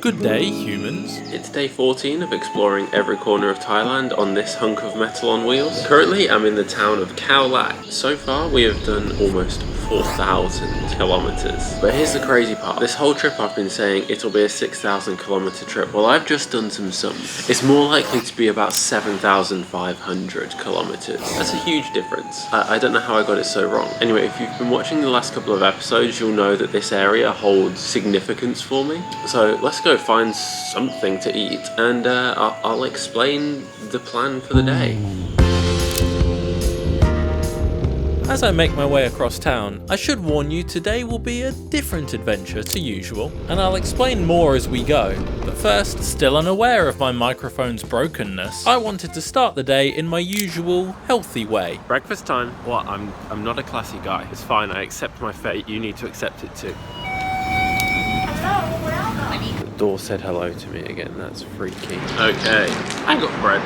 Good day, humans. It's day 14 of exploring every corner of Thailand on this hunk of metal on wheels. Currently, I'm in the town of Khao Lak. So far, we have done almost 4,000 kilometers. But here's the crazy part. This whole trip I've been saying it'll be a 6,000 kilometer trip. Well, I've just done some sums. It's more likely to be about 7,500 kilometers. That's a huge difference. I don't know how I got it so wrong. Anyway, if you've been watching the last couple of episodes, you'll know that this area holds significance for me. So let's go find something to eat and I'll explain the plan for the day. As I make my way across town, I should warn you today will be a different adventure to usual, and I'll explain more as we go. But first, still unaware of my microphone's brokenness, I wanted to start the day in my usual healthy way. Breakfast time. Well, I'm not a classy guy. It's fine, I accept my fate. You need to accept it too. The door said hello to me again, that's freaky. Okay, I got bread.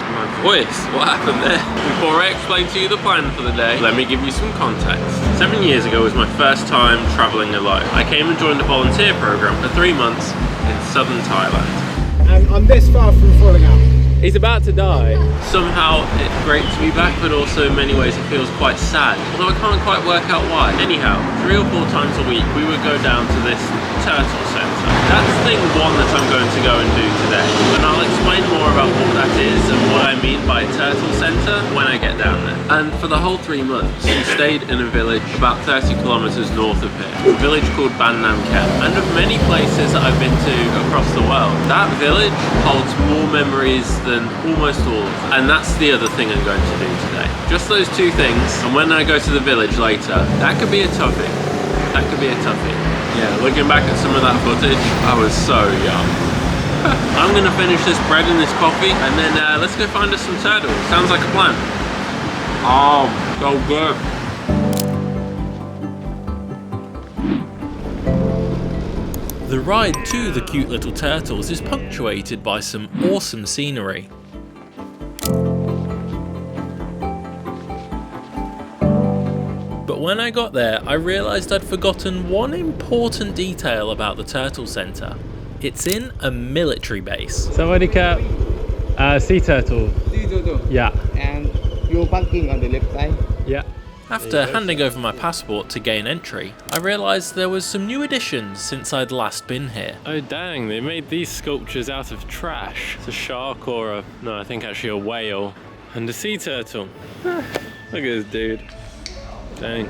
My voice, what happened there? Before I explain to you the plan for the day, let me give you some context. 7 years ago was my first time travelling alone. I came and joined a volunteer program for 3 months in southern Thailand. And I'm this far from falling out. He's about to die. Somehow it's great to be back, but also in many ways it feels quite sad, although I can't quite work out why. Anyhow, 3 or 4 times a week we would go down to this turtle centre. That's thing 1 that I'm going to go and do today, and I'll explain more about what that is and what I mean by turtle centre when I get down there. And for the whole 3 months we stayed in a village about 30 kilometres north of here, a village called Ban Nam Kem. And of many places that I've been to across the world, that village holds more memories than almost all of them. And that's the other thing I'm going to do today. Just those 2 things, and when I go to the village later, that could be a toughie. That could be a toughie. Yeah, looking back at some of that footage, I was so young. I'm gonna finish this bread and this coffee, and then let's go find us some turtles. Sounds like a plan. Oh, so good. The ride to the cute little turtles is punctuated by some awesome scenery. But when I got there, I realised I'd forgotten one important detail about the turtle centre. It's in a military base. Sawadika, sea turtle. Yeah. And you're parking on the left side. Yeah. After handing over my passport to gain entry, I realised there was some new additions since I'd last been here. Oh dang, they made these sculptures out of trash. It's a shark or I think actually a whale. And a sea turtle. Look at this dude. Dang.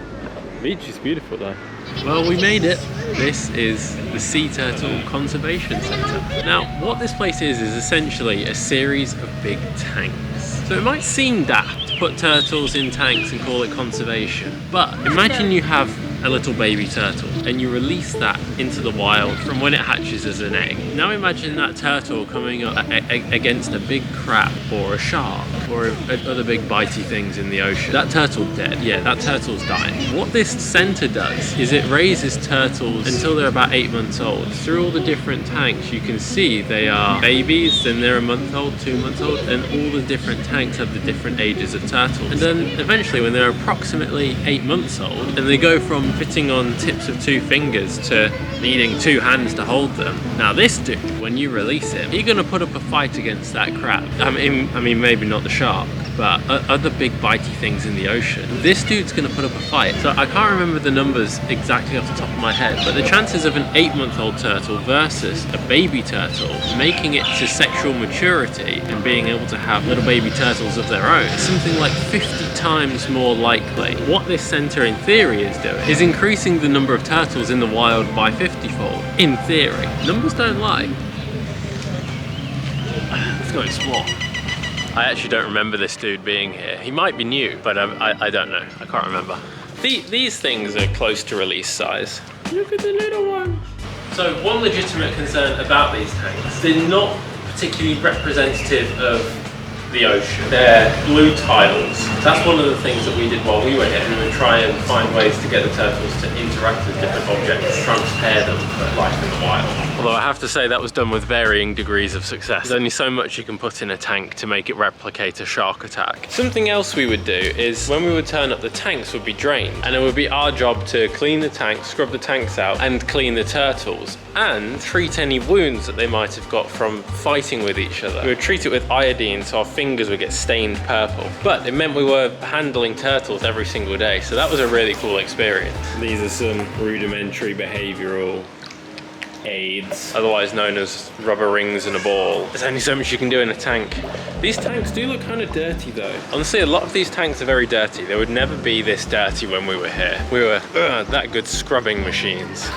The beach is beautiful though. Well, we made it. This is the Sea Turtle Conservation Centre. Now, what this place is essentially a series of big tanks. So it might seem daft to put turtles in tanks and call it conservation, but imagine you have a little baby turtle and you release that into the wild from when it hatches as an egg. Now imagine that turtle coming up against a big crab or a shark or other big bitey things in the ocean. That turtle's dead. Yeah, that turtle's dying. What this centre does is it raises turtles until they're about 8 months old. Through all the different tanks you can see they are babies, then they're a month old, 2 months old, and all the different tanks have the different ages of turtles. And then eventually when they're approximately 8 months old and they go from fitting on tips of 2 fingers to needing 2 hands to hold them. Now this dude, when you release him, you're gonna put up a fight against that crab. I mean maybe not the shark, but other big bitey things in the ocean. This dude's gonna put up a fight. So I can't remember the numbers exactly off the top of my head, but the chances of an 8-month-old turtle versus a baby turtle making it to sexual maturity and being able to have little baby turtles of their own is something like 50 times more likely. What this centre in theory is doing is increasing the number of turtles in the wild by 50-fold. In theory. Numbers don't lie. Let's go explore. I actually don't remember this dude being here. He might be new, but I don't know. I can't remember. These things are close to release size. Look at the little one. So one legitimate concern about these tanks, they're not particularly representative of the ocean. They're blue tiles. That's one of the things that we did while we were here. We would try and find ways to get the turtles to interact with different objects, transpair them for life in the wild. Although I have to say that was done with varying degrees of success. There's only so much you can put in a tank to make it replicate a shark attack. Something else we would do is when we would turn up, the tanks would be drained, and it would be our job to clean the tanks, scrub the tanks out, and clean the turtles, and treat any wounds that they might have got from fighting with each other. We would treat it with iodine so our fingers would get stained purple. But it meant we were handling turtles every single day, so that was a really cool experience. These are some rudimentary behavioural aids, Otherwise known as rubber rings and a ball. There's only so much you can do in a tank. These tanks do look kind of dirty though. Honestly, a lot of these tanks are very dirty. They would never be this dirty when we were here. We were that good scrubbing machines.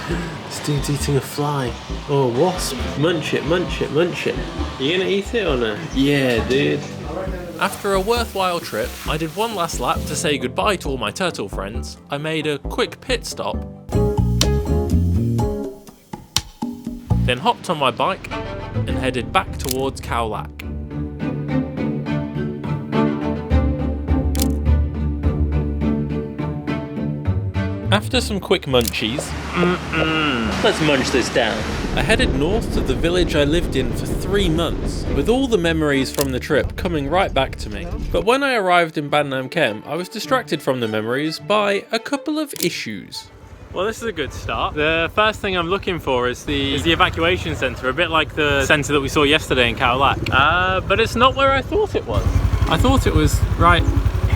This dude's eating a fly. Oh, a wasp. Munch it, munch it, munch it. You gonna eat it or no? Yeah, dude. After a worthwhile trip, I did one last lap to say goodbye to all my turtle friends. I made a quick pit stop, then hopped on my bike and headed back towards Khao Lak. After some quick munchies, Let's munch this down. I headed north to the village I lived in for 3 months, with all the memories from the trip coming right back to me. But when I arrived in Ban Nam Kem, I was distracted from the memories by a couple of issues. Well, this is a good start. The first thing I'm looking for is the evacuation centre, a bit like the centre that we saw yesterday in Khao Lak. But it's not where I thought it was. I thought it was right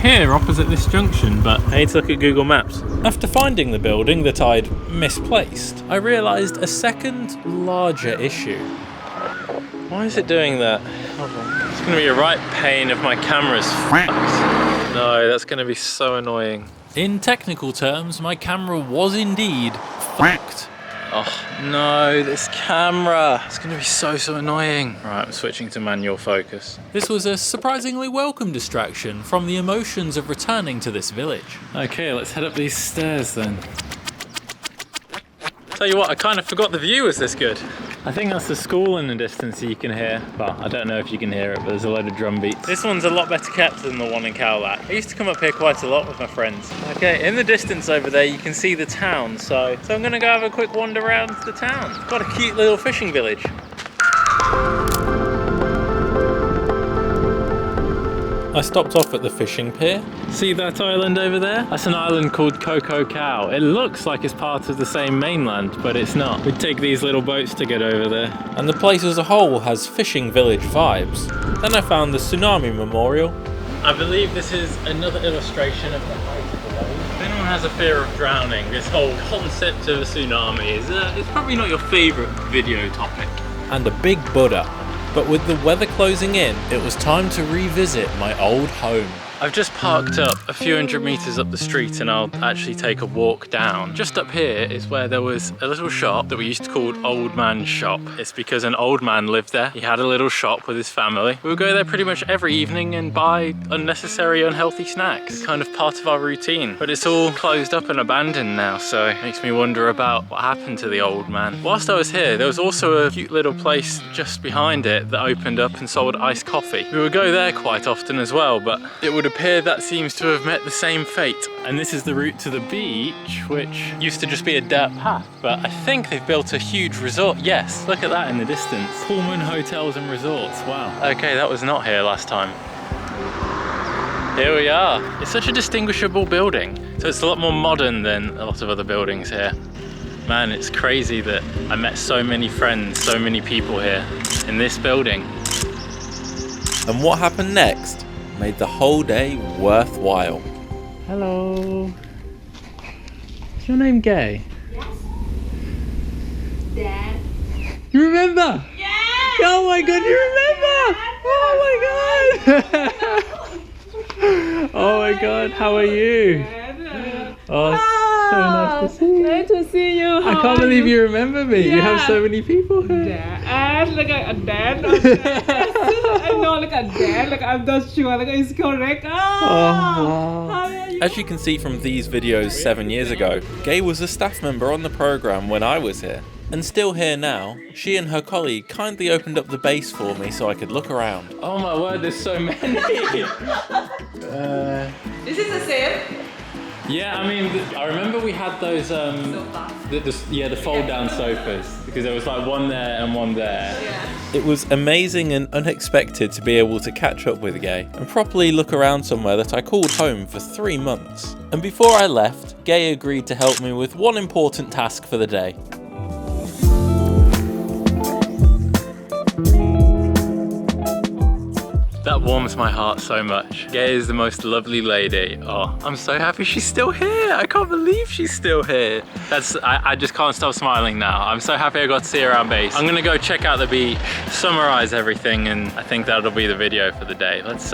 here, opposite this junction, but I need to look at Google Maps. After finding the building that I'd misplaced, I realised a second, larger issue. Why is it doing that? Hold on. It's gonna be a right pain if my camera's fucked. No, that's gonna be so annoying. In technical terms, my camera was indeed fucked. Oh no, this camera. It's gonna be so annoying. Right, I'm switching to manual focus. This was a surprisingly welcome distraction from the emotions of returning to this village. Okay, let's head up these stairs then. Tell you what, I kind of forgot the view was this good. I think that's the school in the distance that you can hear. Well, I don't know if you can hear it, but there's a load of drum beats. This one's a lot better kept than the one in Khao Lak. I used to come up here quite a lot with my friends. Okay, in the distance over there you can see the town, so I'm gonna go have a quick wander around the town. It's got a cute little fishing village. I stopped off at the fishing pier. See that island over there? That's an island called Coco Cow. It looks like it's part of the same mainland, but it's not. We take these little boats to get over there. And the place as a whole has fishing village vibes. Then I found the tsunami memorial. I believe this is another illustration of the height of the wave. If anyone has a fear of drowning, this whole concept of a tsunami is it's probably not your favourite video topic. And a big Buddha. But with the weather closing in, it was time to revisit my old home. I've just parked up a few hundred meters up the street and I'll actually take a walk down. Just up here is where there was a little shop that we used to call Old Man's Shop. It's because an old man lived there. He had a little shop with his family. We would go there pretty much every evening and buy unnecessary, unhealthy snacks. It's kind of part of our routine. But it's all closed up and abandoned now, so it makes me wonder about what happened to the old man. Whilst I was here, there was also a cute little place just behind it that opened up and sold iced coffee. We would go there quite often as well, but it would appear that seems to have met the same fate. And this is the route to the beach, which Used to just be a dirt path, but I think they've built a huge resort. Yes, look at that in the distance. Pullman Hotels and Resorts, wow. okay, that was not here last time. Here we are. It's such a distinguishable building. So it's a lot more modern than a lot of other buildings here. Man, it's crazy that I met so many friends, so many people here in this building. And what happened next made the whole day worthwhile. Hello. Is your name Gay? Yes. Dad. You remember? Yeah. Oh my god, you remember? Oh my god. Oh my god, how are you? Oh, so nice to see you. Nice to see you. I can't believe you remember me. You have so many people here. Dad, like a dad. I know, like a dad. Like I'm not sure. Like it's correct. Oh, wow. How are you? As you can see from these videos 7 years ago, Gay was a staff member on the program when I was here. And still here now, she and her colleague kindly opened up the base for me so I could look around. Oh my word, there's so many. This is the same. Yeah, I mean, I remember we had those, the fold-down sofas, because there was like one there and one there. Yeah. It was amazing and unexpected to be able to catch up with Gay and properly look around somewhere that I called home for 3 months. And before I left, Gay agreed to help me with one important task for the day. That warms my heart so much. Gay is the most lovely lady. Oh, I'm so happy she's still here. I can't believe she's still here. I just can't stop smiling now. I'm so happy I got to see her around base. I'm gonna go check out the beach, summarize everything, and I think that'll be the video for the day. Let's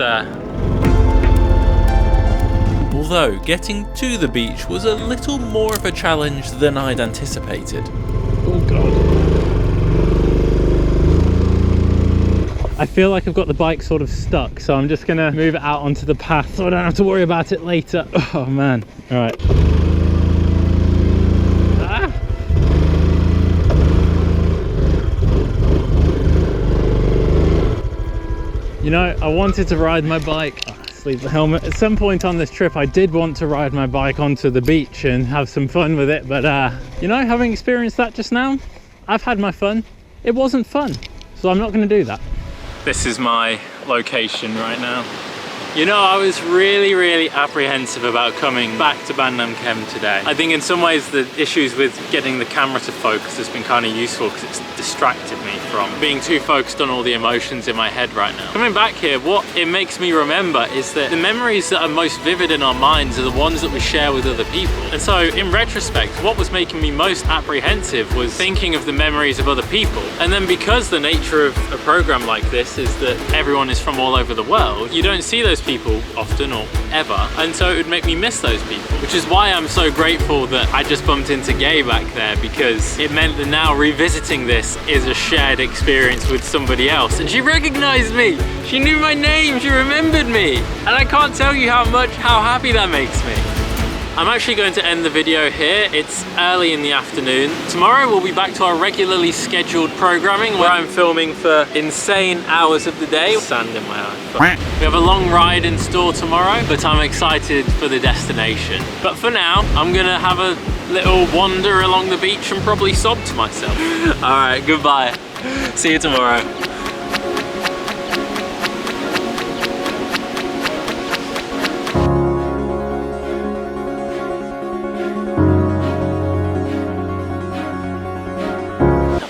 Although getting to the beach was a little more of a challenge than I'd anticipated. Oh God. I feel like I've got the bike sort of stuck, so I'm just gonna move it out onto the path so I don't have to worry about it later. Oh man. All right. Ah. You know, I wanted to ride my bike. Oh, let's leave the helmet. At some point on this trip, I did want to ride my bike onto the beach and have some fun with it, but you know, having experienced that just now, I've had my fun. It wasn't fun, so I'm not gonna do that. This is my location right now. You know, I was really apprehensive about coming back to Bandam Kem today. I think in some ways the issues with getting the camera to focus has been kind of useful because it's distracted me from being too focused on all the emotions in my head right now. Coming back here, what it makes me remember is that the memories that are most vivid in our minds are the ones that we share with other people. And so in retrospect, what was making me most apprehensive was thinking of the memories of other people. And then because the nature of a program like this is that everyone is from all over the world, you don't see those people often or ever, and so it would make me miss those people, which is why I'm so grateful that I just bumped into Gay back there, because it meant that now revisiting this is a shared experience with somebody else. And she recognized me, she knew my name, she remembered me, and I can't tell you how happy that makes me. I'm actually going to end the video here. It's early in the afternoon. Tomorrow we'll be back to our regularly scheduled programming where I'm filming for insane hours of the day. Sand in my eye. We have a long ride in store tomorrow, but I'm excited for the destination. But for now, I'm gonna have a little wander along the beach and probably sob to myself. All right, goodbye. See you tomorrow.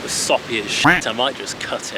Soppy as shit, I might just cut it.